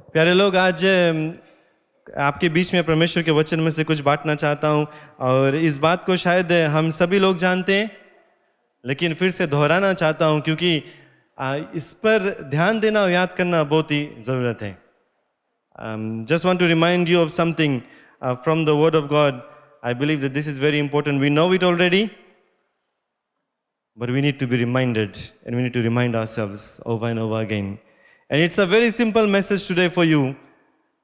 प्यारे लोग, आज आपके बीच में परमेश्वर के वचन में से कुछ बांटना चाहता हूं। और इस बात को शायद हम सभी लोग जानते हैं, लेकिन फिर से दोहराना चाहता हूं क्योंकि इस पर ध्यान देना और याद करना बहुत ही ज़रूरत है। Just want to remind you of something from the Word of God. I believe that this is very important. We know it already, but we need to be reminded, and we need to remind ourselves over and over again. And it's a very simple message today for you,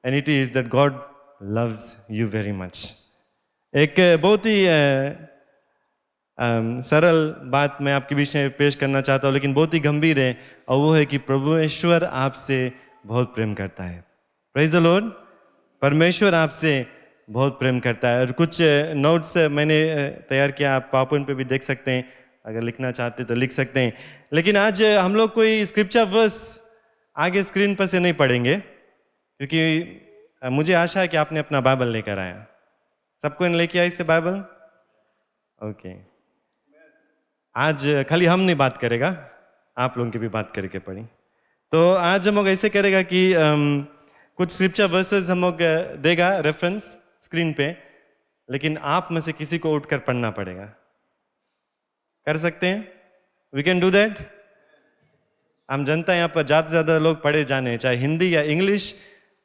and it is that God loves you very much. एक बहुत ही सरल बात मैं आपके बीच में पेश करना चाहता हूँ, लेकिन बहुत ही गंभीर है, और वो है कि प्रभु ईश्वर आपसे बहुत प्रेम करता है। Praise the Lord. परमेश्वर आपसे बहुत प्रेम करता है। और कुछ नोट्स मैंने तैयार किया, आप पावरपॉइंट पे भी देख सकते हैं, अगर लिखना चाहते तो लिख सकते हैं। लेकिन आज हम लोग कोई स्क्रिप्चर वर्स आगे स्क्रीन पर से नहीं पढ़ेंगे, क्योंकि मुझे आशा है कि आपने अपना बाइबल लेकर आया। सबको लेके आया इससे बाइबल? ओके। आज खाली हम नहीं बात करेगा, आप लोगों की भी बात करके पढ़ी। तो आज हम लोग ऐसे करेगा कि कुछ स्क्रिप्चर वर्सेस हम लोग देगा रेफरेंस स्क्रीन पे, लेकिन आप में से किसी को उठकर पढ़ना पड़ेगा। कर सकते हैं? We can do that. हम जनता यहाँ पर ज़्यादा से ज़्यादा लोग पढ़े जाने, चाहे हिंदी या इंग्लिश,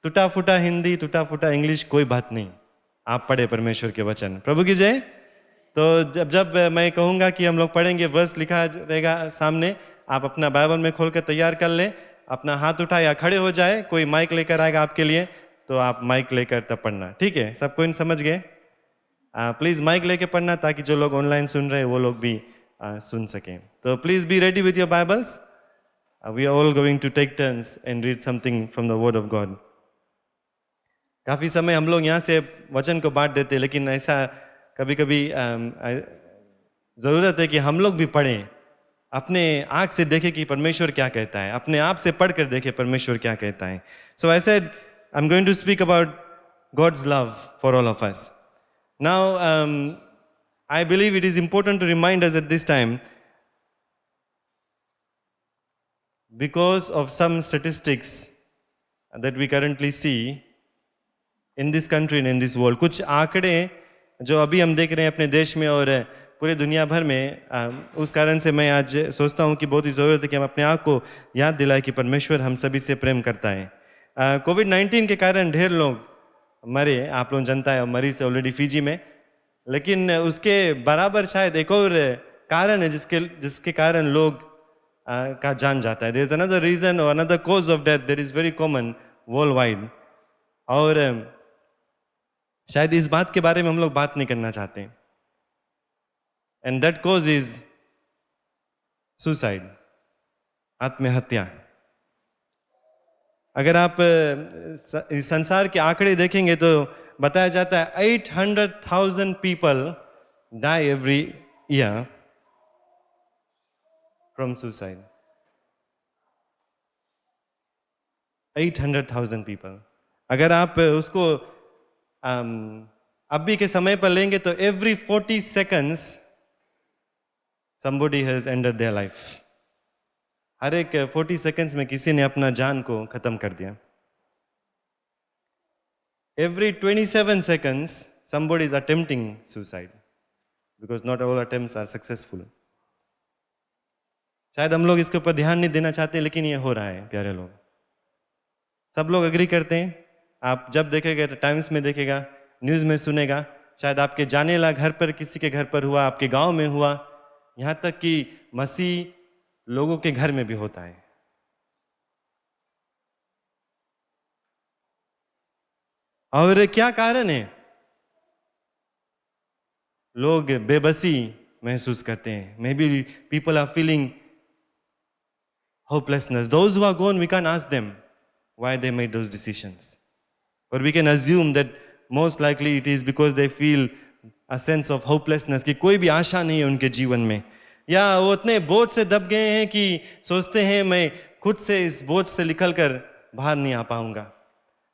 टूटा फूटा हिंदी, टूटा फूटा इंग्लिश, कोई बात नहीं, आप पढ़े परमेश्वर के वचन। प्रभु की जय। तो जब मैं कहूँगा कि हम लोग पढ़ेंगे, वर्स लिखा रहेगा सामने, आप अपना बाइबल में खोल कर तैयार कर लें, अपना हाथ उठाए या खड़े हो जाए, कोई माइक लेकर आएगा आपके लिए, तो आप माइक लेकर तब पढ़ना। ठीक है? सबको इन समझ गए? प्लीज़ माइक लेके पढ़ना, ताकि जो लोग ऑनलाइन सुन रहे हैं वो लोग भी सुन सकें। तो please be ready with your Bibles. We are all going to take turns and read something from the word of God. काफ़ी समय हम लोग यहाँ से वचन को बांट देते हैं, लेकिन ऐसा कभी कभी ज़रूरत है कि हम लोग भी पढ़ें, अपने आँख से देखें कि परमेश्वर क्या कहता है, अपने आप से पढ़ कर देखें परमेश्वर क्या कहता है। So I said I am going to speak about God's love for all of us. Now I believe it is important to remind us at this time, because of some statistics that we currently see in this country and in this world. कुछ आंकड़े जो अभी हम देख रहे हैं अपने देश में और पूरे दुनिया भर में, उस कारण से मैं आज सोचता हूँ कि बहुत ही ज़रूरत है कि हम अपने आप को याद दिलाएं कि परमेश्वर हम सभी से प्रेम करता है। कोविड-19 के कारण ढेर लोग मरे, आप लोग जनता है, मरी से ऑलरेडी फिजी में, लेकिन उसके बराबर शायद एक और कारण है जिसके कारण लोग का जान जाता है। देयर इज अनदर रीजन और another cause of death that is very common world wide, और शायद इस बात के बारे में हम लोग बात नहीं करना चाहते, and that cause is suicide, आत्महत्या। अगर आप संसार के आंकड़े देखेंगे तो बताया जाता है 800,000 people die every year from suicide. 800,000 people. अगर आप उसको अभी के समय पर लेंगे तो every 40 seconds somebody has ended their life. हर एक 40 seconds में किसी ने अपना जान को खत्म कर दिया। Every 27 seconds, somebody is attempting suicide, because not all attempts are successful. शायद हम लोग इसके ऊपर ध्यान नहीं देना चाहते, लेकिन ये हो रहा है प्यारे लोग। सब लोग एग्री करते हैं। आप जब देखेगा, टाइम्स में देखेगा, न्यूज़ में सुनेगा, शायद आपके जाने ला घर पर किसी के घर पर हुआ, आपके गांव में हुआ, यहाँ तक कि मसीह लोगों के घर में भी होता है। और क्या कारण है? लोग बेबसी महसूस करते हैं। Maybe people are feeling hopelessness. Those who are gone, we can ask them why they made those decisions, और we can assume that most likely it is because they feel a sense of hopelessness, कि कोई भी आशा नहीं है उनके जीवन में, या वो इतने बोझ से दब गए हैं कि सोचते हैं मैं खुद से इस बोझ से निकल कर बाहर नहीं आ पाऊंगा,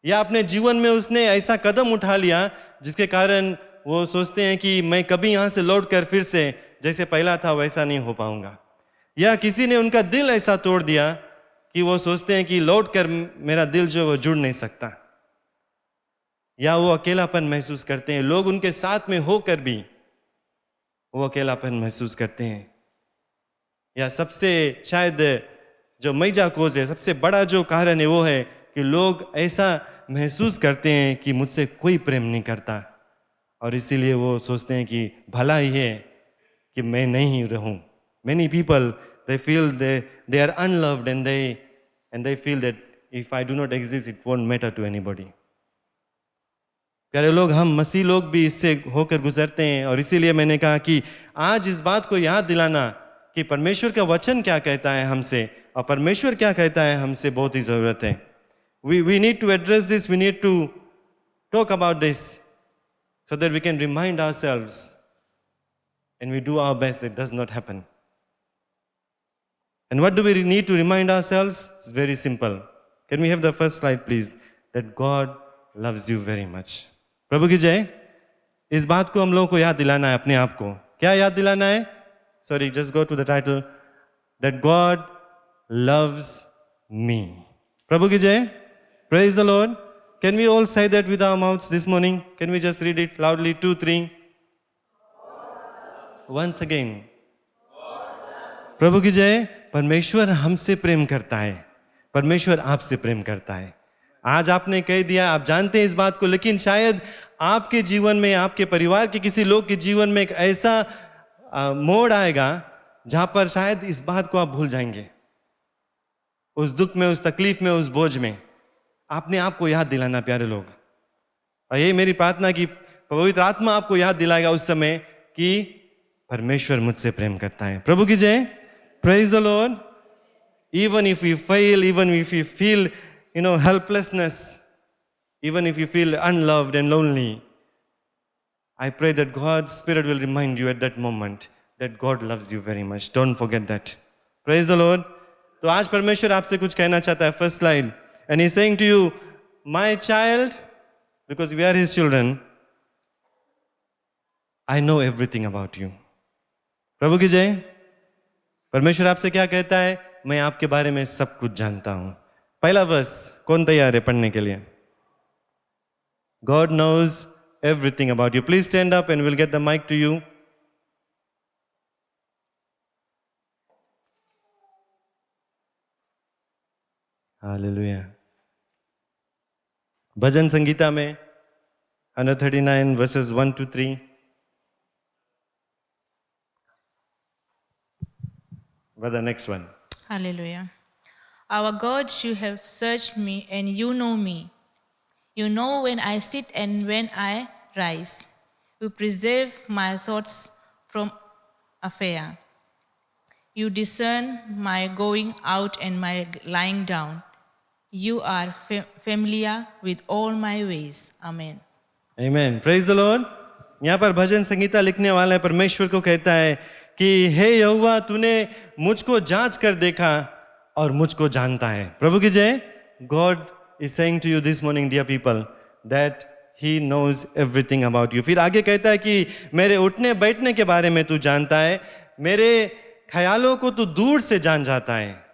या अपने जीवन में उसने ऐसा कदम उठा लिया जिसके कारण वो सोचते हैं कि मैं कभी यहाँ से लौटकर फिर से जैसे पहला था वैसा नहीं हो पाऊंगा, या किसी ने उनका दिल ऐसा तोड़ दिया कि वो सोचते हैं कि लौट कर मेरा दिल जो वो जुड़ नहीं सकता, या वो अकेलापन महसूस करते हैं। लोग उनके साथ में होकर भी वो अकेलापन महसूस करते हैं। या सबसे शायद जो मेजर कोज है, सबसे बड़ा जो कारण है वो है कि लोग ऐसा महसूस करते हैं कि मुझसे कोई प्रेम नहीं करता, और इसीलिए वो सोचते हैं कि भला ही है कि मैं नहीं रहूं। Many people, they feel they are unloved, and they feel that if I do not exist, it won't matter to anybody. प्यारे लोग, हम मसीह लोग भी इससे होकर गुजरते हैं, और इसीलिए मैंने कहा कि आज इस बात को याद दिलाना कि परमेश्वर का वचन क्या कहता है हमसे और परमेश्वर क्या कहता है हमसे बहुत ही जरूरत है। We need to address this, we need to talk about this so that we can remind ourselves and we do our best that it does not happen. And what do we need to remind ourselves? It's very simple. Can we have the first slide, please? That God loves you very much. प्रभु की जय। इस बात को हम लोगों को याद दिलाना है अपने आप को। क्या याद दिलाना है? Sorry, just go to the title. That God loves me. प्रभु की जय। Praise the Lord. Can we all say that with our mouths this morning? Can we just read it loudly? 2, 3. Once again. प्रभु की जय। परमेश्वर हमसे प्रेम करता है, परमेश्वर आपसे प्रेम करता है। आज आपने कह दिया, आप जानते हैं इस बात को, लेकिन शायद आपके जीवन में, आपके परिवार के किसी लोग के जीवन में एक ऐसा मोड़ आएगा जहां पर शायद इस बात को आप भूल जाएंगे। उस दुख में, उस तकलीफ में, उस बोझ में आपने आपको याद दिलाना प्यारे लोग। और ये मेरी प्रार्थना कि पवित्र आत्मा आपको याद दिलाएगा उस समय कि परमेश्वर मुझसे प्रेम करता है। प्रभु की जय। Praise the Lord. Even if we fail, even if we feel, helplessness, even if you feel unloved and lonely, I pray that God's Spirit will remind you at that moment that God loves you very much. Don't forget that. Praise the Lord. तो आज परमेश्वर आपसे कुछ कहना चाहता है। First slide. And he's saying to you, my child, because we are his children, I know everything about you. प्रभु की जय। परमेश्वर आपसे क्या कहता है? मैं आपके बारे में सब कुछ जानता हूं। पहला वर्स, कौन तैयार है पढ़ने के लिए? God knows everything about you. Please stand up and we'll get the mic to you. Hallelujah. भजन संगीता में 139 verses 1 to 3. What the next one? Hallelujah. Our God, you have searched me and you know me. You know when I sit and when I rise. You preserve my thoughts from afar. You discern my going out and my lying down. You are familiar with all my ways. Amen. Amen. Praise the Lord. यहाँ पर भजन संगीता लिखने वाला परमेश्वर को कहता है कि हे यहोवा, तूने मुझको जांच कर देखा और मुझको जानता है। प्रभु की जय। God is saying to you this morning, dear people, that He knows everything about you. फिर आगे कहता है कि मेरे उठने बैठने के बारे में तू जानता है, मेरे ख्यालों को तू दूर से जान जाता है।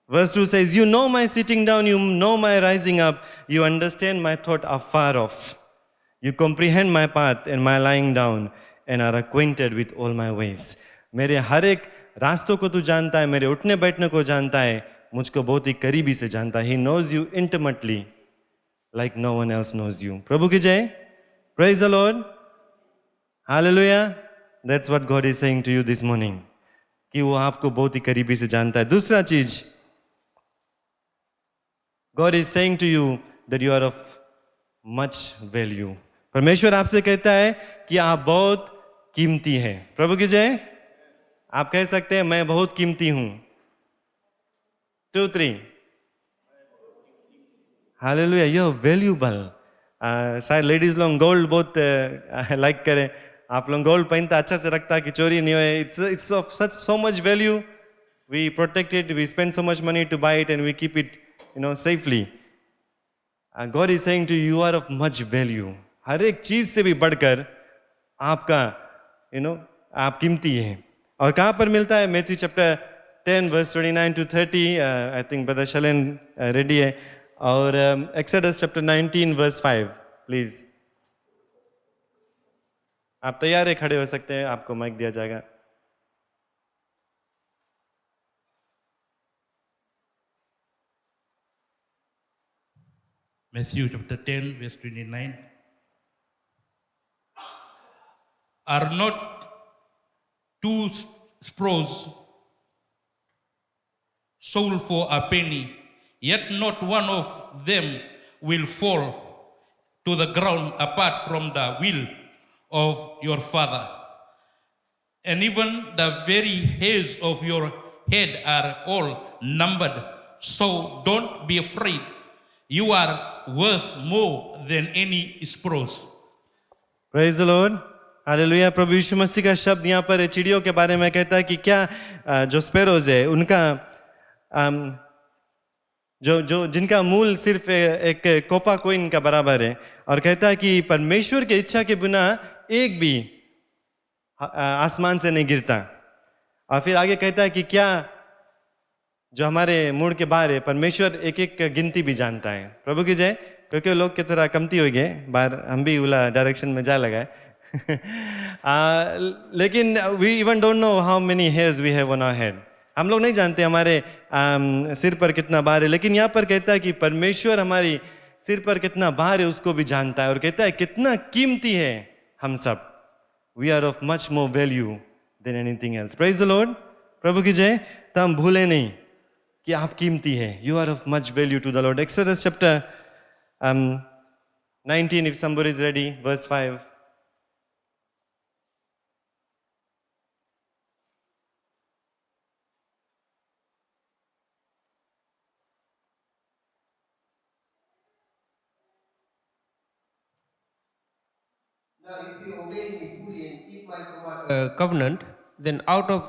Verse 2 says, you know my sitting down, you know my rising up, you understand my thought afar off. You comprehend my path and my lying down and are acquainted with all my ways. मेरे हर एक रास्तों को तू जानता है, मेरे उठने बैठने को जानता है, मुझको बहुत ही करीबी से जानता है। He knows you intimately like no one else knows you. प्रभु की जय। Praise the Lord. Hallelujah. That's what God is saying to you this morning. कि वो आपको बहुत ही करीबी से जानता है। दूसरा चीज, God is saying to you that you are of much value. परमेश्वर आपसे कहता है कि आप बहुत कीमती हैं। प्रभु की जय। आप कह सकते हैं मैं बहुत कीमती हूं। 2, 3. Hallelujah. You are valuable. शायद लेडीज लोग गोल्ड बहुत लाइक करें। आप लोग गोल्ड पहनता अच्छा से रखता कि चोरी नहीं होए। It's of such so much value. We protect it. We spend so much money to buy it and we keep it, safely. God is saying to you, you are of much value. हर एक चीज से भी बढ़कर आपका, आप कीमती हैं। और कहां पर मिलता है? Matthew chapter 10 verse 29 to 30, I think Brother Shalen ready है, और Exodus chapter 19 verse 5, please. आप तैयार है, खड़े हो सकते हैं, आपको माइक दिया जाएगा. Matthew chapter 10, verse 29. Are not two sparrows sold for a penny, yet not one of them will fall to the ground apart from the will of your Father. And even the very hairs of your head are all numbered. So don't be afraid. You are worth more than any sparrows. Praise the Lord. Hallelujah. प्रभु यीशु मसीह का शब्द यहाँ पर चिड़ियों के बारे में कहता है कि क्या जो स्पैरोज है उनका जो जिनका मूल सिर्फ एक कोपा कोइन का बराबर है, और कहता है कि परमेश्वर की इच्छा के बिना एक भी आसमान से नहीं गिरता. और फिर आगे कहता है कि क्या जो हमारे मुड़ के बाहर है परमेश्वर एक एक गिनती भी जानता है. प्रभु की जय. क्योंकि लोग के थोड़ा कमती हो गए बाहर, हम भी उला डायरेक्शन में जा लगा है. लेकिन we even don't know how many hairs we have on our head. हम लोग नहीं जानते हमारे सिर पर कितना बार है, लेकिन यहाँ पर कहता है कि परमेश्वर हमारी सिर पर कितना बार है उसको भी जानता है, और कहता है कितना कीमती है हम सब. We are of much more value than anything else. Praise the Lord. प्रभु की जय. तो हम भूले नहीं कि आप कीमती है. You are of much value to the Lord. Exodus chapter 19, if somebody is ready, verse 5. Now, if you obey me fully and keep my covenant, then out of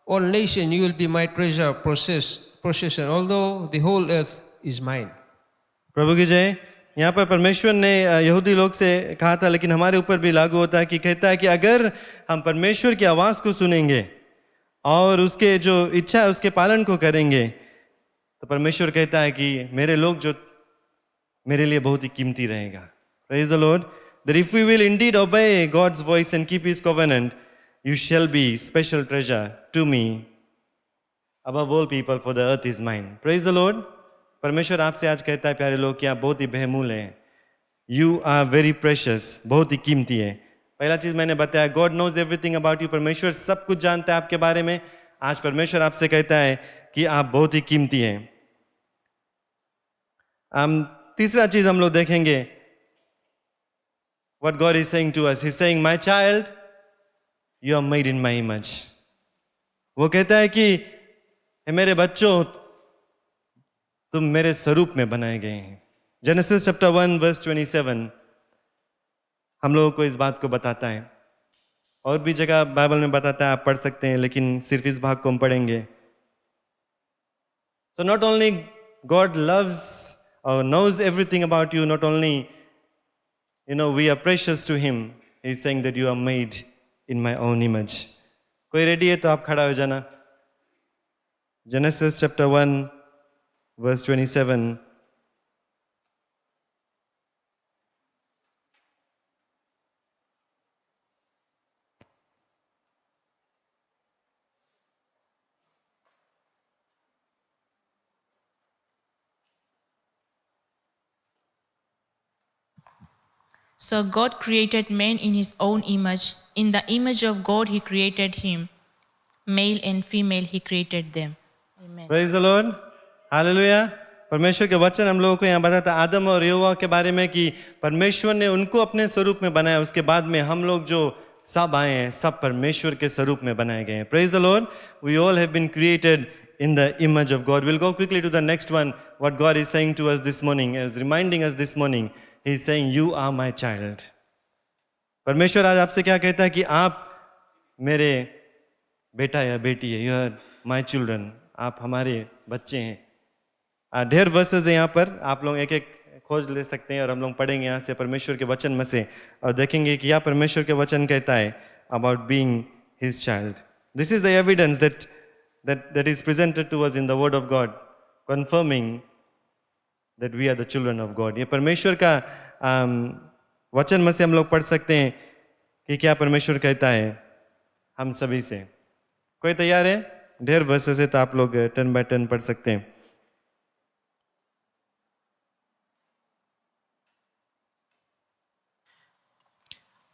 all nations you will be my treasure possession, although the whole earth is mine. प्रभु की जय. यहाँ पर परमेश्वर ने यहूदी लोग से कहा था, लेकिन हमारे ऊपर भी लागू होता है कि कहता है कि अगर हम परमेश्वर की आवाज़ को सुनेंगे और उसके जो इच्छा है उसके पालन को करेंगे, तो परमेश्वर कहता है कि मेरे लोग जो मेरे लिए बहुत ही कीमती रहेगा. Praise the Lord. That if we will indeed obey God's voice and keep His covenant, you shall be special treasure to me above all people, for the earth is mine. Praise the Lord. परमेश्वर आपसे आज कहता है प्यारे लोग कि आप बहुत ही बेमूल्य हैं. You are very precious. बहुत ही कीमती है. पहला चीज मैंने बताया, God knows everything about you. परमेश्वर सब कुछ जानता है आपके बारे में. आज परमेश्वर आपसे कहता है कि आप बहुत ही कीमती हैं. तीसरा चीज हम लोग देखेंगे, what God is saying to us. He's saying, my child, you are made in my image. वो कहता है कि मेरे बच्चों तुम मेरे स्वरूप में बनाए गए हैं. जेनेसिस चैप्टर 1 वर्स 27 हम लोगों को इस बात को बताता है. और भी जगह बाइबल में बताता है, आप पढ़ सकते हैं, लेकिन सिर्फ इस भाग को हम पढ़ेंगे. So not only God loves or knows everything about you, not only we are precious to Him, He is saying that you are made in my own image. कोई रेडी है तो आप खड़ा हो जाना. Genesis chapter 1 verse 27. So God created man in his own image. In the image of God he created him. Male and female he created them. Amen. Praise the Lord. Hallelujah. परमेश्वर के वचन हम लोगों को यहाँ बताता है आदम और यहोवा के बारे में कि परमेश्वर ने उनको अपने स्वरूप में बनाया. उसके बाद में हम लोग जो सब आए हैं सब परमेश्वर के स्वरूप में बनाए गए हैं. Praise the Lord. We all have been created in the image of God. We'll go quickly to the next one. What God is saying to us this morning, is reminding us this morning. He is saying, you are my child. परमेश्वर आज आपसे क्या कहता है कि आप मेरे बेटा या बेटी है. You are my children. आप हमारे बच्चे हैं. ढेर वर्सेस है यहाँ पर, आप लोग एक एक खोज ले सकते हैं और हम लोग पढ़ेंगे यहाँ से परमेश्वर के वचन में से और देखेंगे कि यह परमेश्वर के वचन कहता है about being his child. This is the evidence that that is presented to us in the Word of God, confirming that we are the children of God. ये परमेश्वर का वचन में से हम लोग पढ़ सकते हैं कि क्या परमेश्वर कहता है हम सभी से. कोई तैयार है? ढेर वर्सेस है तो आप लोग 10 by 10 पढ़ सकते हैं.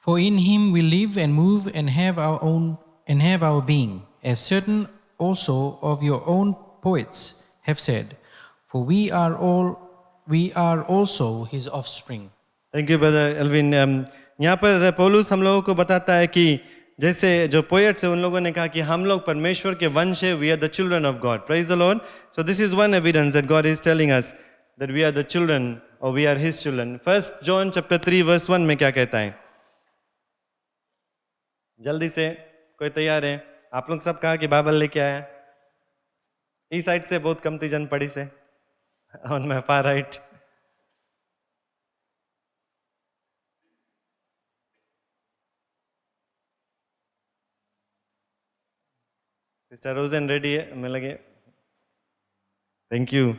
For in him we live and move and have our being, as certain also of your own poets have said, for we are also his offspring. Thank you brother Alvin. यहाँ पर पौलुस हम लोगों को बताता है कि जैसे जो पोएट्स है उन लोगों ने कहा कि हम लोग परमेश्वर के वंश है. We are the children of God. Praise the Lord. So this is one evidence that God is telling us that we are the children और we are his children. 1 John chapter 3 verse 1 में क्या कहता है? जल्दी से कोई तैयार है? आप लोग सब कहा कि बाइबल लेके आया. इस साइड से बहुत कमती जन पड़ी से on my far right. Sister रोजन रेडी है? मैं लगे. Thank you.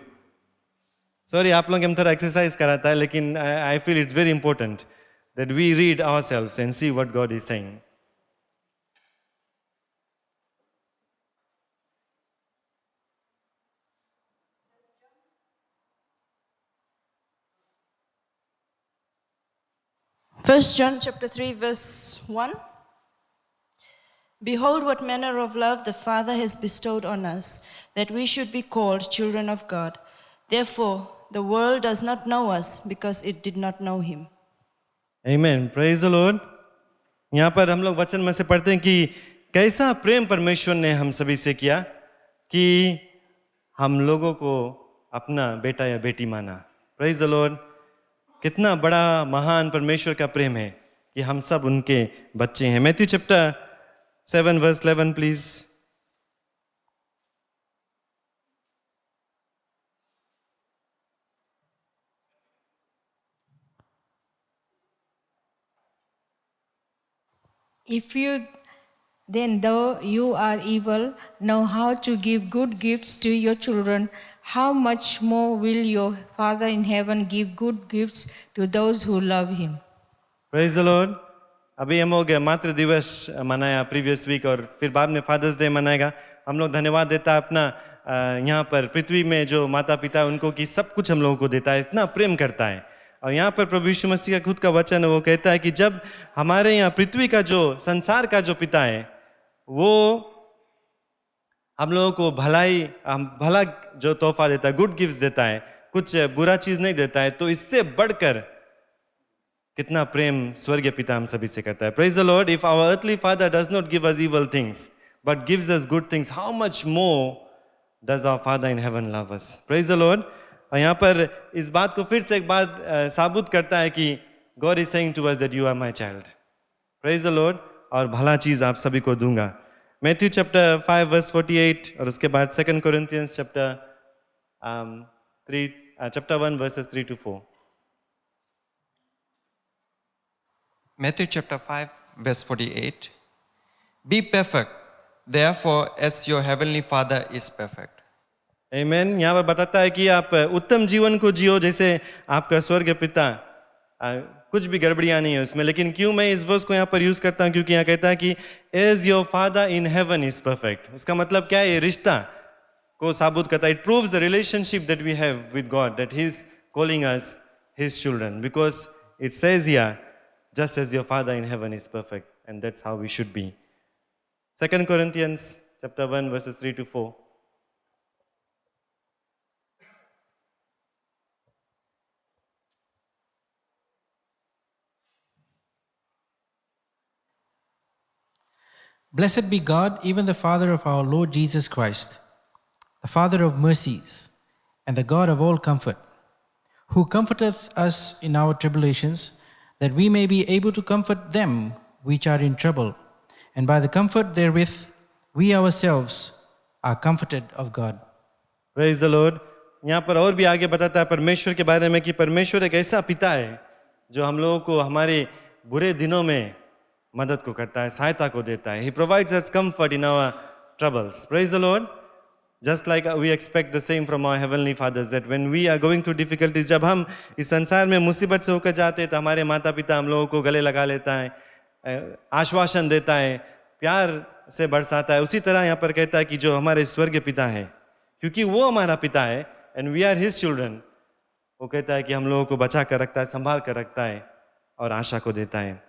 सॉरी आप लोग हम थोड़ा एक्सरसाइज कराता है लेकिन I feel it's very important that we read ourselves and see what God is saying. First John chapter 3 verse 1. Behold what manner of love the Father has bestowed on us, that we should be called children of God. Therefore, the world does not know us because it did not know him. Amen. Praise the Lord. यहाँ पर हम लोग वचन में से पढ़ते हैं कि कैसा प्रेम परमेश्वर ने हम सभी से किया कि हम लोगों को अपना बेटा या बेटी माना. Praise the Lord. कितना बड़ा महान परमेश्वर का प्रेम है कि हम सब उनके बच्चे हैं. Matthew chapter 7 verse 11 please. If you then, though you are evil, know how to give good gifts to your children, how much more will your Father in heaven give good gifts to those who love him? Praise the Lord. अभी हम लोग मातृ दिवस मनाया previous week और फिर बाद में फादर्स डे मनाएगा. हम लोग धन्यवाद देता अपना यहाँ पर पृथ्वी में जो माता पिता है उनको कि सब कुछ हम लोगों को देता है, इतना प्रेम करता है. और यहाँ पर प्रभु यीशु मसीह का खुद का वचन है, वो कहता है कि जब हमारे यहाँ पृथ्वी का जो संसार का जो पिता है वो हम लोगों को भला जो तोहफा देता है, गुड गिफ्ट्स देता है, कुछ बुरा चीज नहीं देता है, तो इससे बढ़कर कितना प्रेम स्वर्गीय पिता हम सभी से करता है. Praise the Lord. If our earthly father does not give us evil things but gives us good things, how much more does our father in heaven love us. Praise the Lord. और यहाँ पर इस बात को फिर से एक बात साबुत करता है कि God is saying to us that you are my child. Praise the Lord. और भला चीज आप सभी को दूंगा. मैथ्यू चैप्टर 5 verse 48 और उसके बाद 2 Corinthians chapter 1 verses 3 to 4. Matthew chapter 5 verse 48. Be perfect, therefore, as your heavenly Father is perfect. Amen. यहाँ पर बताता है कि आप उत्तम जीवन को जियो जैसे आपका स्वर्ग पिता. कुछ भी गड़बड़ियाँ नहीं है उसमें. लेकिन क्यों मैं इस वर्स को यहाँ पर यूज करता हूँ? क्योंकि यहाँ कहता है कि as your father in heaven is perfect. उसका मतलब क्या है? ये रिश्ता को साबुत करता है. It proves the relationship that we have with God, that he is calling us his children, because it says here just as your Father in heaven is perfect, and that's how we should be. 2 Corinthians chapter 1 verses 3 to 4. Blessed be God, even the Father of our Lord Jesus Christ, the Father of mercies, and the God of all comfort, who comforteth us in our tribulations, that we may be able to comfort them which are in trouble, and by the comfort therewith we ourselves are comforted of God. Praise the Lord. यहाँ पर और भी आगे बताता है परमेश्वर के बारे में कि परमेश्वर एक ऐसा पिता है जो हम लोगों को हमारे बुरे दिनों में मदद को करता है, सहायता को देता है. He provides us comfort in our troubles. Praise the Lord. Just like we expect the same from our heavenly fathers, that when we are going through difficulties, जब हम इस संसार में मुसीबत से होकर जाते हैं तो हमारे माता पिता हम लोगों को गले लगा लेता है, आश्वासन देता है, प्यार से बरसाता है. उसी तरह यहाँ पर कहता है कि जो हमारे स्वर्गीय पिता है, क्योंकि वो हमारा पिता है and we are his children, वो कहता है कि हम लोगों को बचा कर रखता है, संभाल कर रखता है और आशा को देता है.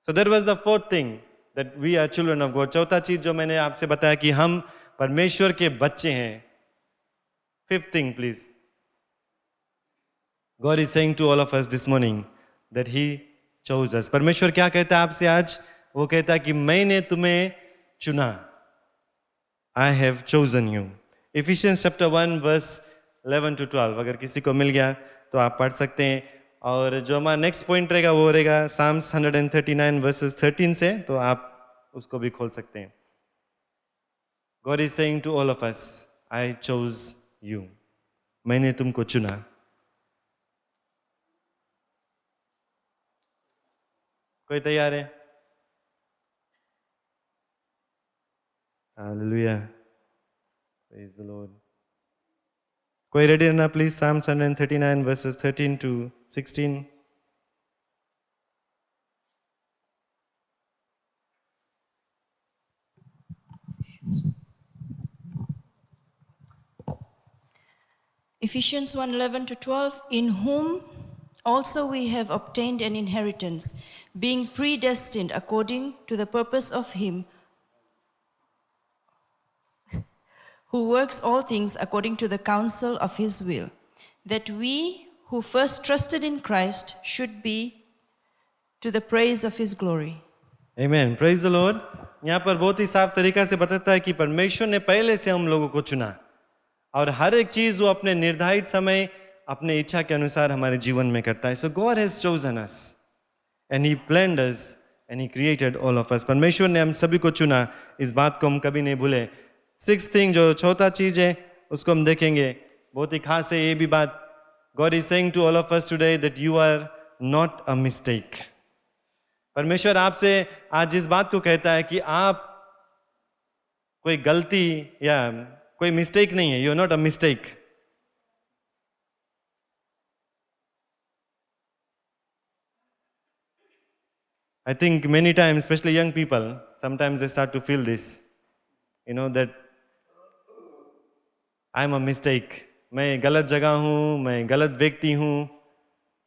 So that was the fourth thing, that we are children of God. चौथा चीज जो मैंने आपसे बताया कि हम परमेश्वर के बच्चे हैं. Fifth thing, please. God is saying to all of us this morning that He chose us. परमेश्वर क्या कहता है आपसे आज? वो कहता है कि मैंने तुम्हें चुना. I have chosen you. Ephesians chapter 1 verse 11 to 12. अगर किसी को मिल गया तो आप पढ़ सकते हैं. और जो हमारा नेक्स्ट पॉइंट रहेगा वो रहेगा Psalms 139 verses 13 से, तो आप उसको भी खोल सकते हैं. God is saying to all of us, I chose you. मैंने तुमको चुना. कोई तैयार है? Hallelujah. Praise the Lord. कोई रेडी रहना please. Psalms 139 verses 13 to 16. Ephesians 1:11 to 12, in whom also we have obtained an inheritance, being predestined according to the purpose of Him who works all things according to the counsel of His will, that we who first trusted in Christ should be to the praise of His glory. Amen. Praise the Lord. यहाँ पर बहुत ही साफ तरीका से बताता है कि परमेश्वर ने पहले से हम लोगों को चुना और हर एक चीज वो अपने निर्धारित समय अपने इच्छा के अनुसार हमारे जीवन में करता है. So God has chosen us and He planned us and He created all of us. परमेश्वर ने हम सभी को चुना, इस बात को हम कभी नहीं भूले. Sixth thing, जो चौथा चीज है उसको हम देखेंगे, बहुत ही खास है ये भी बात. God is saying to all of us today that you are not a mistake. परमेश्वर आपसे आज इस बात को कहता है कि आप कोई गलती या कोई मिस्टेक नहीं है. You are not a mistake. I think many times, especially young people, sometimes they start to feel this, that I am a mistake. मैं गलत जगह हूँ, मैं गलत व्यक्ति हूँ,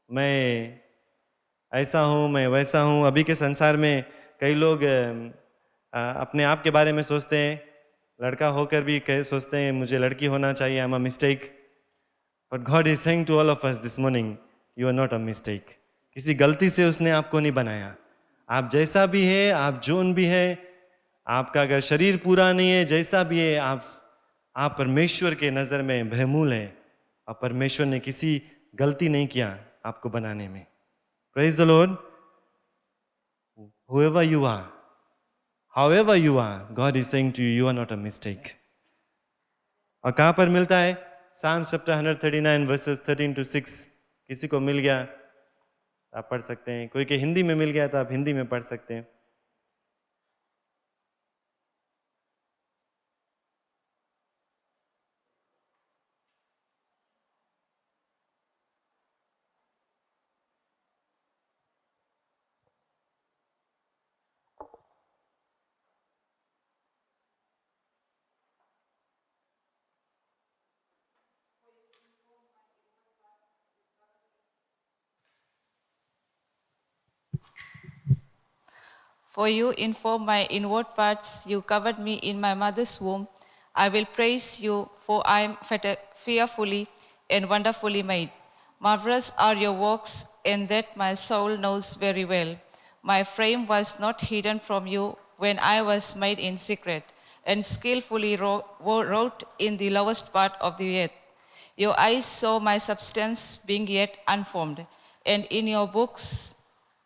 मैं ऐसा हूँ, मैं वैसा हूँ. अभी के संसार में कई लोग अपने आप के बारे में सोचते हैं, लड़का होकर भी सोचते हैं मुझे लड़की होना चाहिए. I'm a mistake. But God is saying to all of us this morning, you are not a mistake. किसी गलती से उसने आपको नहीं बनाया. आप जैसा भी है, आप जोन भी है, आपका अगर शरीर पूरा नहीं है, जैसा भी है, आप परमेश्वर के नज़र में बेमूल है. और परमेश्वर ने किसी गलती नहीं किया आपको बनाने में. Praise the Lord. Whoever you are, however you are, God is saying to you, you are not a mistake. और कहाँ पर मिलता है? Psalms chapter 139 verses 13 to 6. किसी को मिल गया आप पढ़ सकते हैं. कोई के हिंदी में मिल गया तो आप हिंदी में पढ़ सकते हैं. For you inform my inward parts, you covered me in my mother's womb. I will praise you, for I am fearfully and wonderfully made. Marvelous are your works, and that my soul knows very well. My frame was not hidden from you when I was made in secret, and skillfully wrought in the lowest part of the earth. Your eyes saw my substance being yet unformed, and in your books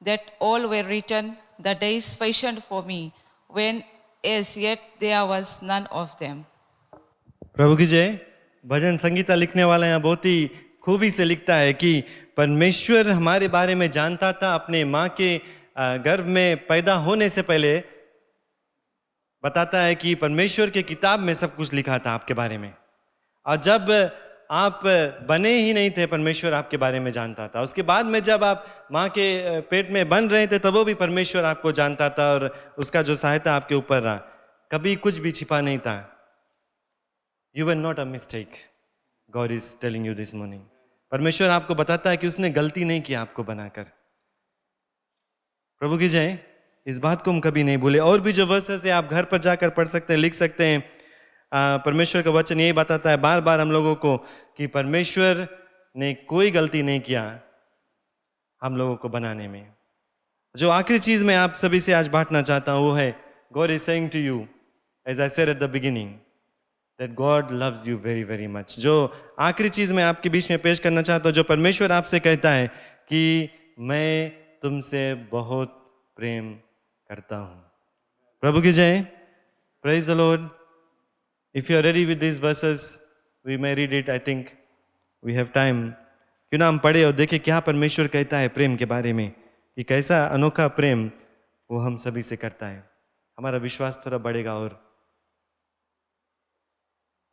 that all were written, the days fashioned for me, when as yet there was none of them. प्रभु की जय. भजन संगीता लिखने वाला यहाँ बहुत ही खूबी से लिखता है कि परमेश्वर हमारे बारे में जानता था. अपने माँ के गर्भ में पैदा होने से पहले बताता है कि परमेश्वर के किताब में सब कुछ लिखा था आपके बारे में। और जब आप बने ही नहीं थे, परमेश्वर आपके बारे में जानता था। उसके बाद में जब आप माँ के पेट में बन रहे थे, तब वो भी परमेश्वर आपको जानता था और उसका जो सहायता आपके ऊपर रहा, कभी कुछ भी छिपा नहीं था। You were not a mistake, God is telling you this morning. परमेश्वर आपको बताता है कि उसने गलती नहीं किया आपको बनाकर। प्रभु की जय। इस बात को हम कभी नहीं भूले। और भी जो वर्सेस है आप घर पर जाकर पढ़ सकते हैं, लिख सकते हैं। परमेश्वर का वचन यही बताता है बार बार हम लोगों को कि परमेश्वर ने कोई गलती नहीं किया हम लोगों को बनाने में। जो आखिरी चीज मैं आप सभी से आज बांटना चाहता हूं वो है, God is saying to you as I said at the beginning that God loves you very very much. जो आखिरी चीज मैं आपके बीच में पेश करना चाहता हूं, जो परमेश्वर आपसे कहता है कि मैं तुमसे बहुत प्रेम करता हूं। प्रभु की जय। Praise the Lord. If you are ready with these verses, we may read it. I think we have time. क्यों ना हम पढ़े और देखें क्या परमेश्वर कहता है प्रेम के बारे में, कि कैसा अनोखा प्रेम वो हम सभी से करता है। हमारा विश्वास थोड़ा बढ़ेगा। और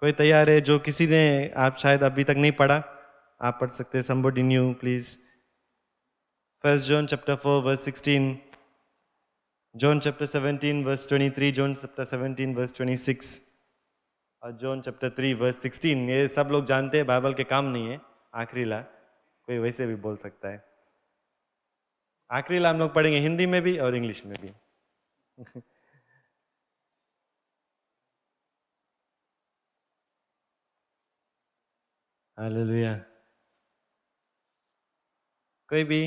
कोई तैयार है? जो किसी ने आप शायद अभी तक नहीं पढ़ा, आप पढ़ सकते हैं। somebody new, please. 1 John chapter 4 verse 16, John chapter 17 verse 23, John chapter 17 verse 26 और जॉन चैप्टर 3 वर्स 16। ये सब लोग जानते हैं, बाइबल के काम नहीं है। आखिरी ला कोई वैसे भी बोल सकता है। आखिरी ला हम लोग पढ़ेंगे हिंदी में भी और इंग्लिश में भी। हालेलुया। कोई भी?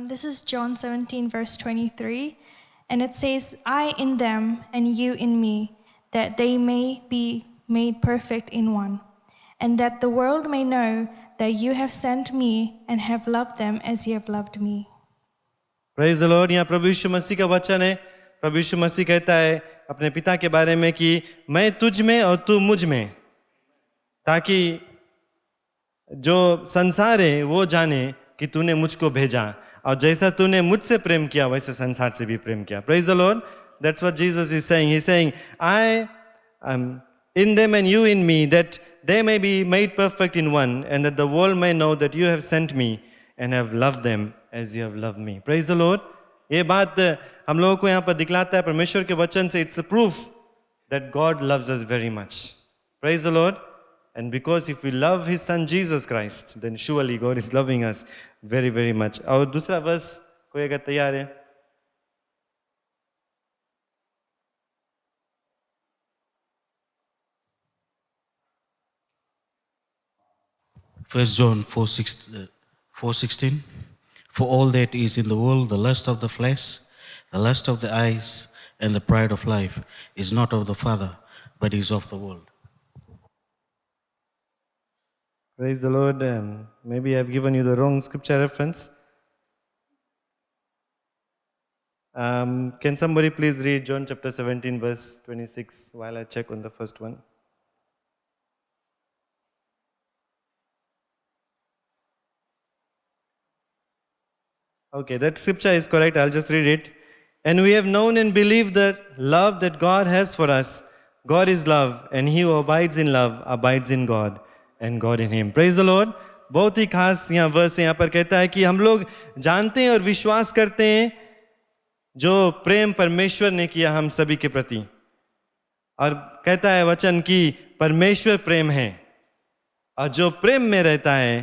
This is John 17, verse 23, and it says, I in them and you in me, that they may be made perfect in one, and that the world may know that you have sent me and have loved them as you have loved me. Praise the Lord। यहाँ प्रभु यीशु मसीह का वचन है। प्रभु यीशु मसीह कहता है अपने पिता के बारे में कि मैं तुझ में और तू मुझ में, ताकि जो संसार है वो जाने कि तूने मुझको भेजा, और जैसा तूने मुझसे प्रेम किया वैसे संसार से भी प्रेम किया। Praise the Lord। That's what Jesus is saying. He's saying, I am in them and you in me, that they may be made perfect in one, and that the world may know that you have sent me and have loved them as you have loved me. Praise the Lord। ये बात हम लोगों को यहाँ पर दिखलाता है परमेश्वर के वचन से। It's a proof that God loves us very much. Praise the Lord। And because if we love His Son Jesus Christ, then surely God is loving us very very much. और दूसरा वर्स कोई अगर तैयार है? First John 4:16. For all that is in the world, the lust of the flesh, the lust of the eyes, and the pride of life, is not of the Father, but is of the world. Praise the Lord। Maybe I've given you the wrong scripture reference. Can somebody please read John chapter 17 verse 26 while I check on the first one? Okay, that scripture is correct. I'll just read it. And we have known and believed the love that God has for us. God is love, and he who abides in love abides in God, and God in him. Praise the Lord। बहुत ही खास यहाँ verse यहाँ पर कहता है कि हम लोग जानते हैं और विश्वास करते हैं जो प्रेम परमेश्वर ने किया हम सभी के प्रति। और कहता है वचन कि परमेश्वर प्रेम है, और जो प्रेम में रहता है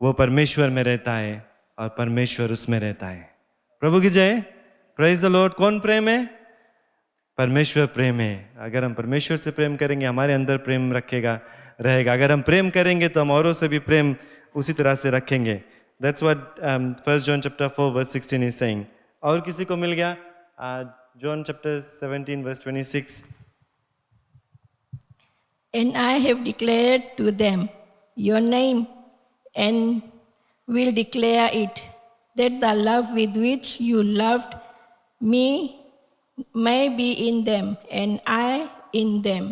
वो परमेश्वर में रहता है और परमेश्वर उसमें रहता है। प्रभु की जय। Praise the Lord. कौन प्रेम है? परमेश्वर प्रेम है। अगर हम परमेश्वर से प्रेम करेंगे हमारे अंदर प्रेम रहेगा। अगर हम प्रेम करेंगे तो हम औरों से भी प्रेम उसी तरह से रखेंगे। That's what 1 John chapter 4 verse 16 is saying. और किसी को मिल गया? John chapter 17 verse 26. And I have declared to them your name, and will declare it, that the love with which you loved me may be in them and I in them.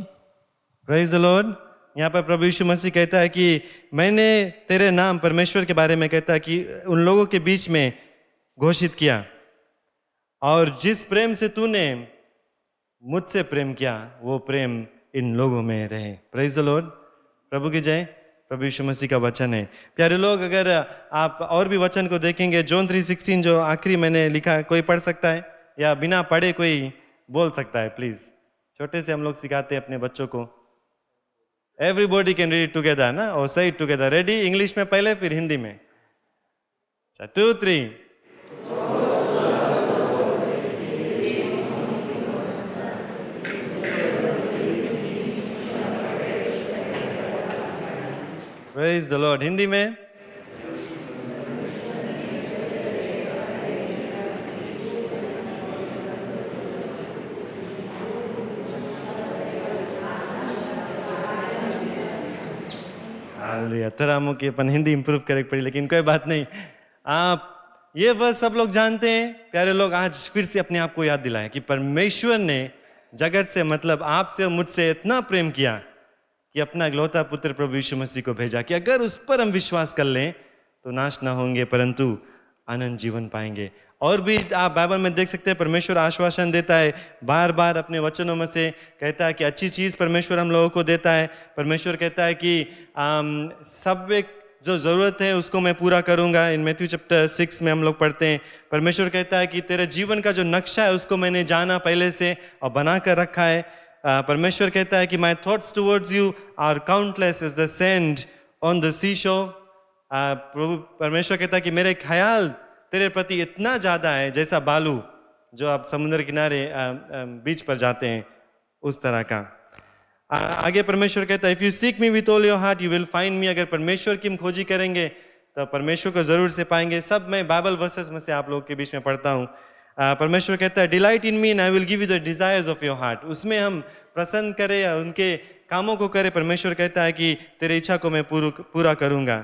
Praise the Lord. यहाँ पर प्रभु यीशु मसीह कहता है कि मैंने तेरे नाम परमेश्वर के बारे में कहता है कि उन लोगों के बीच में घोषित किया, और जिस प्रेम से तूने मुझसे प्रेम किया वो प्रेम इन लोगों में रहे। Praise the Lord. प्रभु की जय। प्रभु यीशु मसीह का वचन है। प्यारे लोग, अगर आप और भी वचन को देखेंगे, जॉन 3:16 जो आखिरी मैंने लिखा है, कोई पढ़ सकता है या बिना पढ़े कोई बोल सकता है प्लीज। छोटे से हम लोग सिखाते हैं अपने बच्चों को। एवरीबॉडी कैन रीड टुगेदर ना, और say it together. Ready? English में पहले, फिर हिंदी में। 2, 3। Praise the Lord। हिंदी में। थोड़ा मुझे अपन हिंदी इंप्रूव करे पड़ी, लेकिन कोई बात नहीं। आप ये बस सब लोग जानते हैं। प्यारे लोग, आज फिर से अपने आप को याद दिलाएं कि परमेश्वर ने जगत से, मतलब आपसे और मुझसे इतना प्रेम किया कि अपना इकलौता पुत्र प्रभु यीशु मसीह को भेजा कि अगर उस पर हम विश्वास कर लें तो नाश ना होंगे परंतु अनंत जीवन पाएंगे। और भी आप बाइबल में देख सकते हैं, परमेश्वर आश्वासन देता है बार बार अपने वचनों में से, कहता है कि अच्छी चीज़ परमेश्वर हम लोगों को देता है। परमेश्वर कहता है कि सब एक जो ज़रूरत है उसको मैं पूरा करूँगा। इन मैथ्यू चैप्टर 6 में हम लोग पढ़ते हैं, परमेश्वर कहता है कि तेरे जीवन का जो नक्शा है उसको मैंने जाना पहले से और बना कर रखा है। परमेश्वर कहता है कि my thoughts towards you are countless as the sand on the sea shore. प्रभु परमेश्वर कहता है कि मेरे ख्याल तेरे प्रति इतना ज़्यादा है जैसा बालू जो आप समुद्र किनारे बीच पर जाते हैं, उस तरह का। आगे परमेश्वर कहता है, if you seek me with all your heart you will find me. अगर परमेश्वर की हम खोजी करेंगे तो परमेश्वर को ज़रूर से पाएंगे। सब मैं बाइबल वर्सेस में से आप लोग के बीच में पढ़ता हूँ। परमेश्वर कहता है, delight in me and I will give you the desires of your heart. उसमें हम प्रसन्न करें या उनके कामों को करें। परमेश्वर कहता है कि तेरी इच्छा को मैं पूरा करूँगा।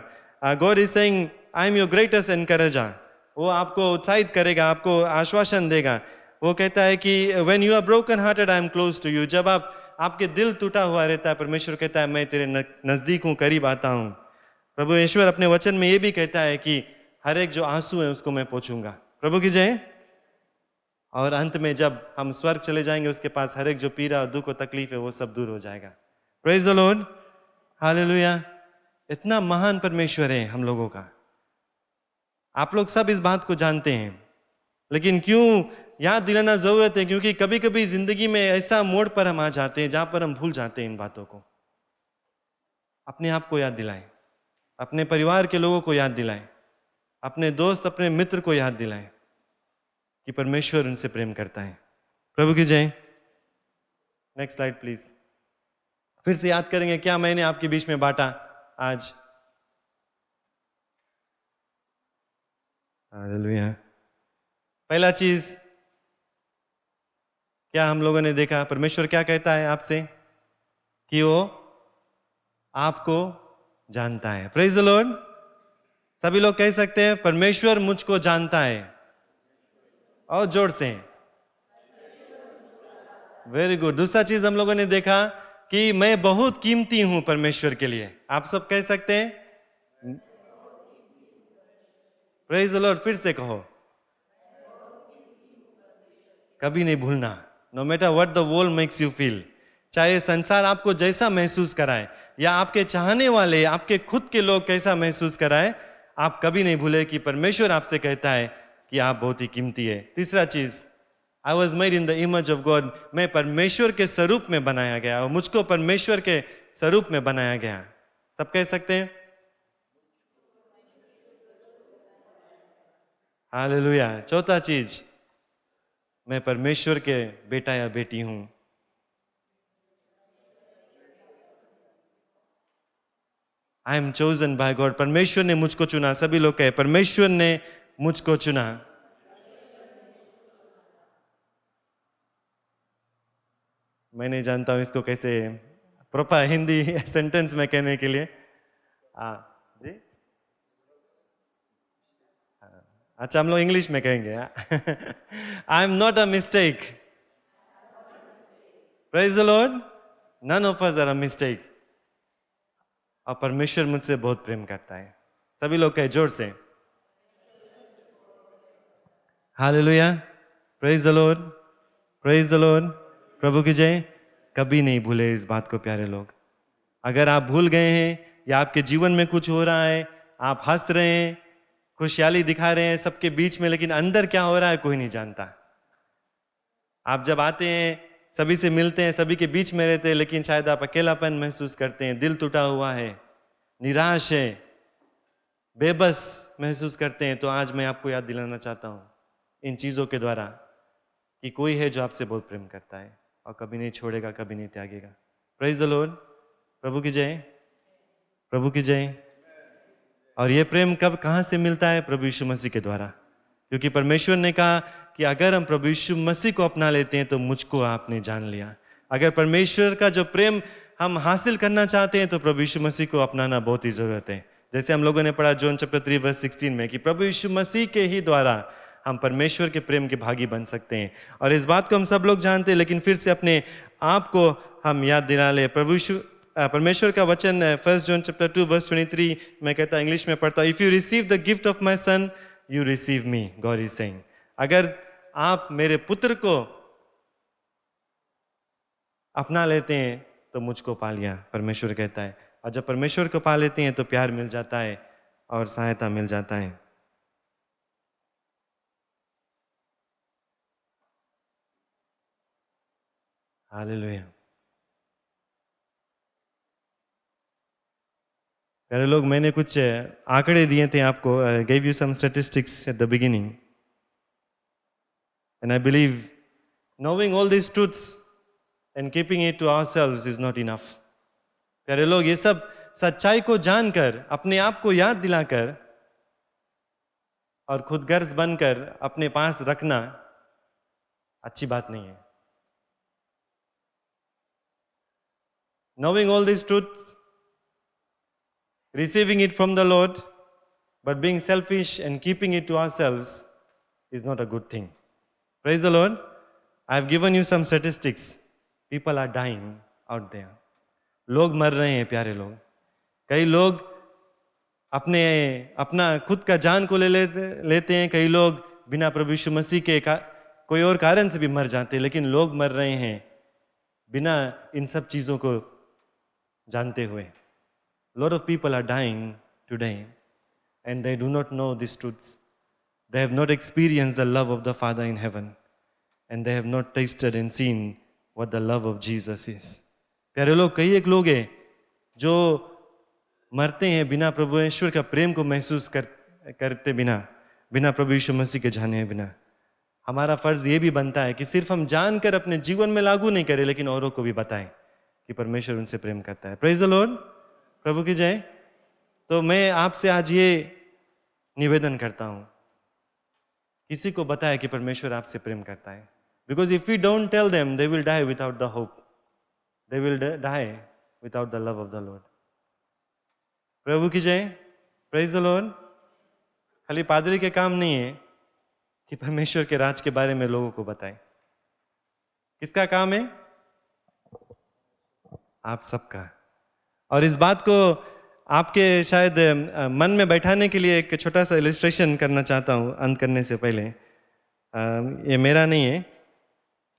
God is saying I am your greatest encourager. वो आपको उत्साहित करेगा, आपको आश्वासन देगा। वो कहता है कि when you are broken hearted I am close to you. जब आपके दिल टूटा हुआ रहता है, परमेश्वर कहता है मैं तेरे नज़दीक हूँ, करीब आता हूँ। प्रभु ईश्वर अपने वचन में ये भी कहता है कि हर एक जो आंसू है उसको मैं पोंछूंगा। प्रभु की जय। और अंत में जब हम स्वर्ग चले जाएंगे उसके पास हर एक जो पीड़ा और दुख और तकलीफ है वो सब दूर हो जाएगा। Praise the Lord. हालेलुया। इतना महान परमेश्वर है हम लोगों का। आप लोग सब इस बात को जानते हैं, लेकिन क्यों याद दिलाना जरूरत है? क्योंकि कभी कभी जिंदगी में ऐसा मोड़ पर हम आ जाते हैं जहां पर हम भूल जाते हैं इन बातों को। अपने आप को याद दिलाएं, अपने परिवार के लोगों को याद दिलाएं, अपने दोस्त अपने मित्र को याद दिलाएं कि परमेश्वर उनसे प्रेम करता है। प्रभु की जय। Next slide please. फिर से याद करेंगे क्या मैंने आपके बीच में बांटा आज। हालेलुया। पहला चीज क्या हम लोगों ने देखा? परमेश्वर क्या कहता है आपसे? कि वो आपको जानता है। Praise the Lord. सभी लोग कह सकते हैं, परमेश्वर मुझको जानता है। और जोर से। Very good. दूसरा चीज हम लोगों ने देखा कि मैं बहुत कीमती हूं परमेश्वर के लिए। आप सब कह सकते हैं प्रेज द लॉर्ड। फिर से कहो, कभी नहीं भूलना। No matter what the world makes you feel, चाहे संसार आपको जैसा महसूस कराए या आपके चाहने वाले आपके खुद के लोग कैसा महसूस कराए, आप कभी नहीं भूले कि परमेश्वर आपसे कहता है कि आप बहुत ही कीमती है। तीसरा चीज, I was made in the image of God. मैं परमेश्वर के स्वरूप में बनाया गया और मुझको परमेश्वर के स्वरूप में बनाया गया। सब कह सकते हैं हालेलुया। चौथा चीज, मैं परमेश्वर के बेटा या बेटी हूं। I am chosen by God. परमेश्वर ने मुझको चुना। सभी लोग कहे, परमेश्वर ने मुझको चुना। मैं नहीं जानता हूं इसको कैसे प्रॉपर हिंदी सेंटेंस में कहने के लिए। जी अच्छा, हम लोग इंग्लिश में कहेंगे। I am not a mistake. Praise the Lord. None of us are a mistake. और परमेश्वर मुझसे बहुत प्रेम करता है. सभी लोग कहे जोर से. Hallelujah. Praise the Lord. Praise the Lord. प्रभु की जय. कभी नहीं भूले इस बात को प्यारे लोग. अगर आप भूल गए हैं या आपके जीवन में कुछ हो रहा है, आप हंस रहे हैं, खुशहाली दिखा रहे हैं सबके बीच में, लेकिन अंदर क्या हो रहा है कोई नहीं जानता. आप जब आते हैं, सभी से मिलते हैं, सभी के बीच में रहते हैं, लेकिन शायद आप अकेलापन महसूस करते हैं, दिल टूटा हुआ है, निराश है, बेबस महसूस करते हैं. तो आज मैं आपको याद दिलाना चाहता हूँ इन चीज़ों के द्वारा कि कोई है जो आपसे बहुत प्रेम करता है और कभी नहीं छोड़ेगा, कभी नहीं त्यागेगा. Praise the Lord. प्रभु की जय. प्रभु की जय. और ये प्रेम कब कहाँ से मिलता है? प्रभु यीशु मसीह के द्वारा. क्योंकि परमेश्वर ने कहा कि अगर हम प्रभु यीशु मसीह को अपना लेते हैं तो मुझको आपने जान लिया. अगर परमेश्वर का जो प्रेम हम हासिल करना चाहते हैं तो प्रभु यीशु मसीह को अपनाना बहुत ही ज़रूरत है. जैसे हम लोगों ने पढ़ा जॉन चैप्टर 3 वर्स 16 में कि प्रभु यीशु मसीह के ही द्वारा हम परमेश्वर के प्रेम के भागी बन सकते हैं. और इस बात को हम सब लोग जानते हैं, लेकिन फिर से अपने आप को हम याद दिला ले. परमेश्वर का वचन 1 जॉन चैप्टर 2 वर्स 23 में कहता है, इंग्लिश में पढ़ता हूँ, if you receive the gift of my son you receive me, God is saying. अगर आप मेरे पुत्र को अपना लेते हैं तो मुझको पा लिया, परमेश्वर कहता है. और जब परमेश्वर को पा लेते हैं तो प्यार मिल जाता है और सहायता मिल जाता है. हालेलुया. प्यारे लोग, मैंने कुछ आंकड़े दिए थे आपको. gave you some statistics at the beginning, and I believe knowing all these truths and keeping it to ourselves is not enough. प्यारे लोग, ये सब सच्चाई को जानकर, अपने आप को याद दिलाकर और खुद गर्ज बनकर अपने पास रखना अच्छी बात नहीं है. Knowing all these truths, receiving it from the Lord, but being selfish and keeping it to ourselves is not a good thing. Praise the Lord. I have given you some statistics. People are dying out there. लोग मर रहे हैं प्यारे लोग. कई लोग अपना खुद का जान को लेते हैं. कई लोग बिना प्रभु यीशु मसीह के कोई और कारण से भी मर जाते हैं. लेकिन लोग मर रहे हैं बिना इन सब चीज़ों को जानते हुए. lot of people are dying today and they do not know these truths. They have not experienced the love of the Father in heaven and they have not tasted and seen what the love of Jesus is. प्यारे लोग, कई एक लोग हैं जो मरते हैं बिना प्रभु ईश्वर का प्रेम को महसूस करते बिना प्रभु यीशु मसीह के जाने बिना. हमारा फर्ज ये भी बनता है कि सिर्फ हम जानकर अपने जीवन में लागू नहीं करें, लेकिन औरों को भी बताएं कि परमेश्वर उनसे प्रेम करता है. Praise the Lord. प्रभु की जय. तो मैं आपसे आज ये निवेदन करता हूं, किसी को बताएं कि परमेश्वर आपसे प्रेम करता है. Because if we don't tell them they will die without the hope, they will die without the love of the Lord. प्रभु की जय. Praise the Lord. खाली पादरी के काम नहीं है कि परमेश्वर के राज के बारे में लोगों को बताएं. किसका काम है? आप सबका. और इस बात को आपके शायद मन में बैठाने के लिए एक छोटा सा इलस्ट्रेशन करना चाहता हूँ अंत करने से पहले. ये मेरा नहीं है,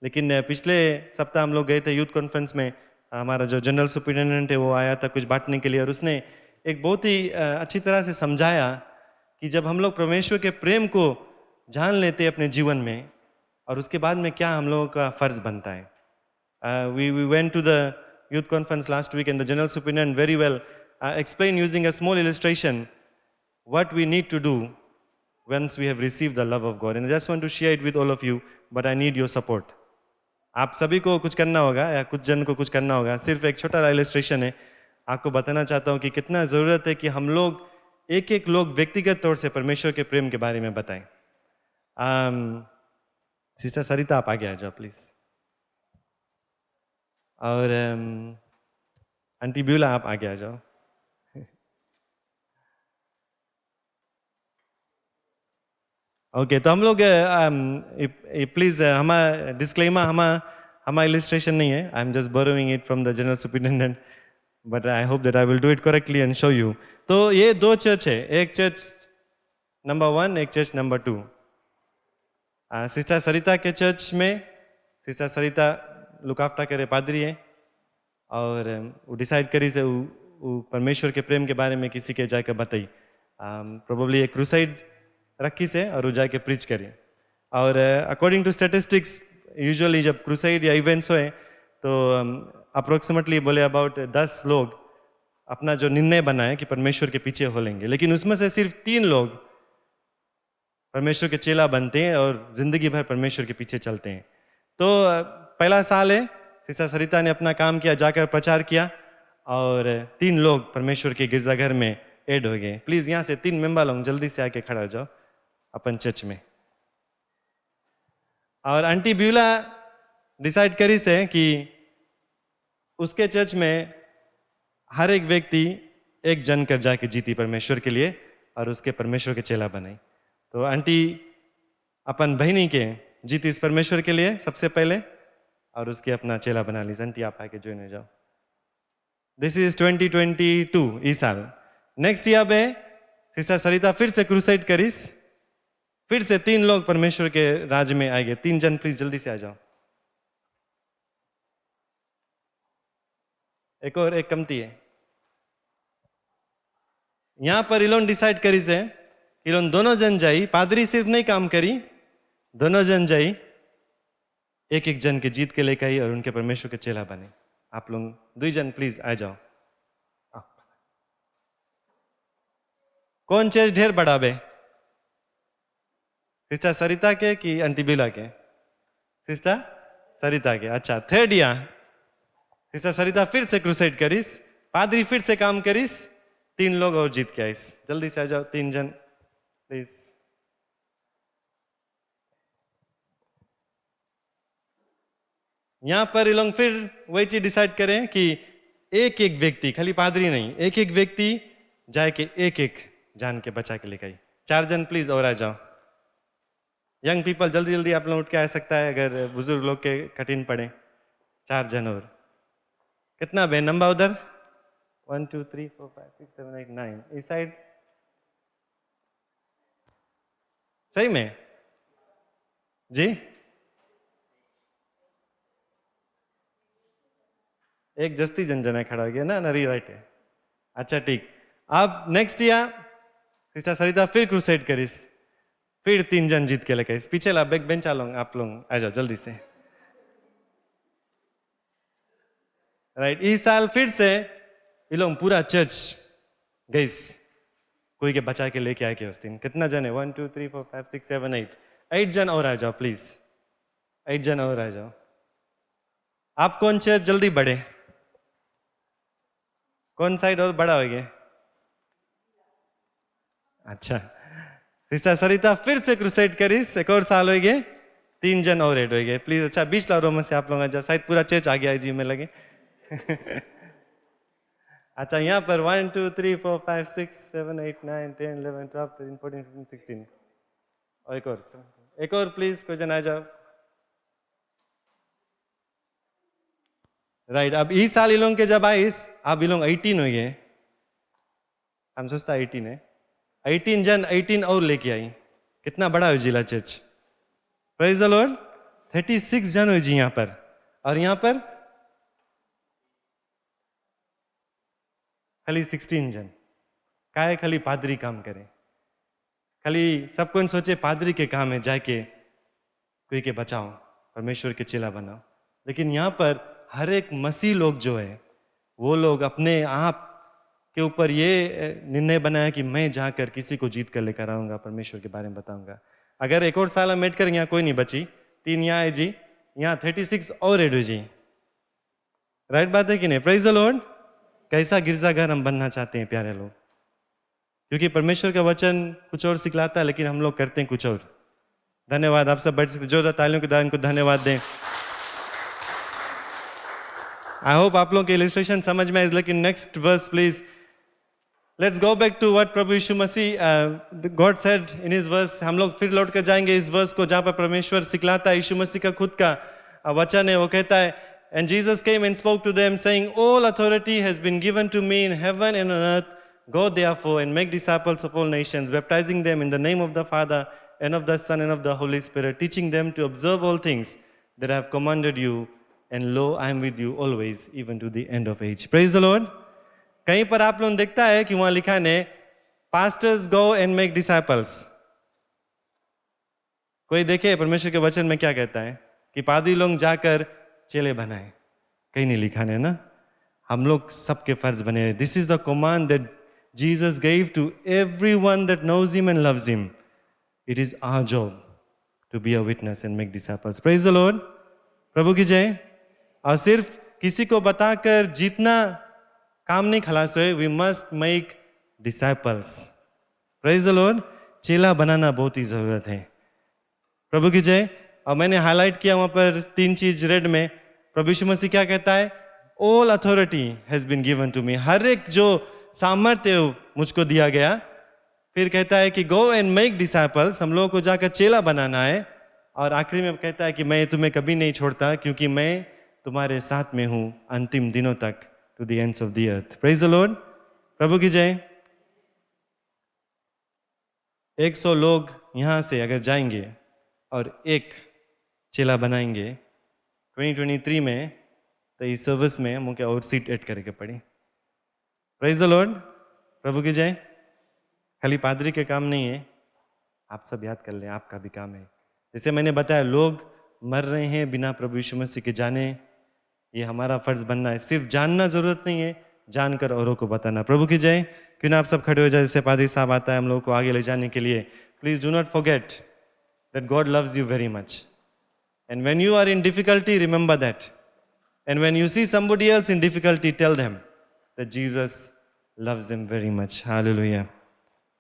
लेकिन पिछले सप्ताह हम लोग गए थे यूथ कॉन्फ्रेंस में. हमारा जो जनरल सुपरिटेंडेंट है वो आया था कुछ बांटने के लिए, और उसने एक बहुत ही अच्छी तरह से समझाया कि जब हम लोग परमेश्वर के प्रेम को जान लेते हैं अपने जीवन में, और उसके बाद में क्या हम लोगों का फर्ज बनता है. We went to the youth conference last week and the general superintendent very well explained using a small illustration what we need to do once we have received the love of God. And I just want to share it with all of you, but I need your support. आप सभी को कुछ करना होगा या कुछ जन को कुछ करना होगा. सिर्फ एक छोटा इलस्ट्रेशन है. आपको बताना चाहता हूँ कि कितना ज़रूरत है कि हम लोग एक लोग व्यक्तिगत तौर से परमेश्वर के प्रेम के बारे में बताएं. सिस्टर सरिता आप आगे आ जाओ प्लीज़. और आंटी ब्यूला आप आगे आ जाओ. ओके, तो हम लोग प्लीज़ डिस्क्लेमर हमारा illustration नहीं है, I am just borrowing it from the general superintendent, but I hope that I will do it correctly and show you. तो ये दो चर्च है, एक चर्च नंबर 1, एक चर्च नंबर 2. सिस्टर सरिता के चर्च में सिस्टर सरिता लुक आफ्टर करे पादरी है और वो डिसाइड करी से वो परमेश्वर के प्रेम के बारे में किसी के जाकर बताई. प्रोबेबली एक क्रूसाइड रखी से और वो जाके प्रीच करी. और अकॉर्डिंग टू स्टैटिस्टिक्स यूजुअली जब क्रूसाइड या इवेंट्स होए तो अप्रोक्सीमेटली बोले अबाउट 10 लोग अपना जो निर्णय बनाए कि परमेश्वर के पीछे हो लेंगे, लेकिन उसमें से सिर्फ 3 लोग परमेश्वर के चेला बनते हैं और जिंदगी भर परमेश्वर के पीछे चलते हैं. तो पहला साल है, सिस्टर सरिता ने अपना काम किया, जाकर प्रचार किया और 3 लोग परमेश्वर के गिरजाघर में ऐड हो गए. प्लीज यहाँ से 3 मेंबर लोग जल्दी से आके खड़ा हो जाओ अपन चर्च में. और आंटी ब्यूला डिसाइड करी से कि उसके चर्च में हर एक व्यक्ति एक जन कर जाके जीती परमेश्वर के लिए और उसके परमेश्वर के चेला बनाई. तो आंटी अपन बहनी के जीती इस परमेश्वर के लिए सबसे पहले और उसके अपना चेला बना ली. आंटी आप आके ज्वाइन हो जाओ. दिस इज 2022 इस साल. नेक्स्ट ईयर में सिस्टर सरिता फिर से क्रूसाइड करीस, फिर से 3 लोग परमेश्वर के राज में आएंगे. 3 जन प्लीज जल्दी से आ जाओ. एक और एक कमती है. यहां पर इलोन डिसाइड करी से इलोन दोनों जन जाई, पादरी सिर्फ नहीं काम करी, दोनों जन जाई एक एक जन के जीत के लेकर आई और उनके परमेश्वर के चेला बने. आप लोग 2 जन प्लीज आ जाओ. कौन चर्च ढेर बड़ा बे? सिस्टर सरिता के कि आंटी बिला के? सिस्टर सरिता के. अच्छा, थर्ड ईयर सिस्टर सरिता फिर से क्रूसाइड करीस, पादरी फिर से काम करीस, 3 लोग और जीत के आईस. जल्दी से आ जाओ 3 जन प्लीज. यहां पर ये लोग फिर वही चीज डिसाइड करें कि एक एक व्यक्ति, खाली पादरी नहीं, एक एक व्यक्ति जाए के एक एक जान के बचा के लेकर आई. 4 जन प्लीज और आ जाओ. यंग पीपल जल्दी जल्दी आप लोग उठ के आ सकता है अगर बुजुर्ग लोग के कठिन पड़े. 4 जन और. कितना बे नंबर उधर? 1 2 3 4 5 6 7 8 9. इस साइड सही में जी? एक जस्ती जनजना खड़ा हो गया ना, नरी राइट है. अच्छा ठीक. अब नेक्स्ट ईयर सिस्टर सरिता फिर क्रूसाइड करीस, फिर 3 जन जीत के लेकर. पीछे ला बैक बेंच आप लोग आ जाओ जल्दी से. राइट. इस साल फिर से ये लोग पूरा चर्च गईस कोई के बचा के लेके आए के उस दिन. कितना जन है? 1 2 3 4 5 6 7 8. 8 जन और आ जाओ प्लीज. 8 जन और आ जाओ. आप कौन चर्च जल्दी बढ़े? कौन साइड और बड़ा हो गया? अच्छा, सिस्टर सरिता फिर से क्रूसाइड करीस, एक और साल हो गए, 3 जन और ऐड हो गए प्लीज. अच्छा, 20 ला में से आप लोग आ जाओ. शायद पूरा चर्च आ गया है जी में लगे. अच्छा, यहाँ पर 1 2 3 4 5 6 7 8 9 10 11 12 13 14 15 16. और एक और प्लीज कोई जन आ जाओ. राइट. अब इस साल इलोंग के जब आईस, अब इलोंग 18 हो गए. हम सोचता 18 है. 18 जन 18 और लेके आई. कितना बड़ा हो जिला चर्च. Praise the Lord. 36 जन हो जी यहाँ पर. और यहाँ पर खाली 16 जन. काहे खाली पादरी काम करे? खाली सब कौन सोचे पादरी के काम है जाके कोई के बचाओ, परमेश्वर के चेला बनाओ. लेकिन यहाँ पर हर एक मसीह लोग जो है वो लोग अपने आप के ऊपर ये निर्णय बनाया कि मैं जाकर किसी को जीत कर लेकर आऊंगा, परमेश्वर के बारे में बताऊंगा. अगर एक और साल हम ऐड करेंगे, यहाँ कोई नहीं बची. 3 यहाँ है जी, यहाँ 36 और ऐड हो जी. राइट बात है कि नहीं? Praise the Lord. कैसा गिरजाघर हम बनना चाहते हैं प्यारे लोग, क्योंकि परमेश्वर का वचन कुछ और सिखलाता है लेकिन हम लोग करते हैं कुछ और. धन्यवाद. आप सब बैठ सकते, जोरदार तालियों के द्वारा इनको धन्यवाद दें. आई होप आप लोग के इलस्ट्रेशन समझ में आए. लेकिन next verse please. Let's go back to what प्रभु यीशु मसीह God said in his verse. हम लोग फिर लौट कर जाएंगे इस वर्स को जहां पर परमेश्वर सिखलाता है यीशु मसीह का खुद का वचन है, वो कहता है, and Jesus came and spoke to them saying, all authority has been given to me in heaven and on earth. Go therefore and make disciples of all nations, baptizing them in the name of the Father and of the Son and of the Holy Spirit, teaching them to observe all things that I have commanded you. And lo, I am with you always, even to the end of age. Praise the Lord. कहीं पर आप लोग देखता है कि वहां लिखा है, pastors go and make disciples. कोई देखे परमेश्वर के वचन में क्या कहता है कि पादरी लोग जाकर चेले बनाए? कहीं नहीं लिखा है ना. हम लोग सबके फर्ज बने. This is the command that Jesus gave to everyone that knows him and loves him. It is our job to be a witness and make disciples. Praise the Lord. प्रभु की जय. और सिर्फ किसी को बताकर जितना काम नहीं खलास हुए. We must make disciples. Praise the Lord. चेला बनाना बहुत ही जरूरत है. प्रभु की जय. और मैंने हाईलाइट किया वहां पर 3 चीज रेड में. प्रभु यीशु मसीह क्या कहता है? All authority has been given to me. हर एक जो सामर्थ्य मुझको दिया गया. फिर कहता है कि go and make disciples. हम लोगों को जाकर चेला बनाना है. और आखिरी में कहता है कि मैं तुम्हें कभी नहीं छोड़ता, क्योंकि मैं तुम्हारे साथ में हूं अंतिम दिनों तक, to the ends of the earth. Praise the Lord. प्रभु की जय. 100 लोग यहां से अगर जाएंगे और एक चेला बनाएंगे 2023 में, तो इस सर्विस में मुझे और सीट ऐड करके पड़ी. Praise the Lord. प्रभु की जय. खाली पादरी के काम नहीं है, आप सब याद कर लें, आपका भी काम है. जैसे मैंने बताया, लोग मर रहे हैं बिना प्रभु यीशु मसीह के जाने. ये हमारा फर्ज बनना है. सिर्फ जानना जरूरत नहीं है, जानकर औरों को बताना. प्रभु की जय. क्यों ना आप सब खड़े हो जाए. जैसे पादरी साहब आता है हम लोगों को आगे ले जाने के लिए. Please do not forget that God loves you very much. And when you are in difficulty, remember that. And when you see somebody else in difficulty, tell them that Jesus loves them very much. Hallelujah.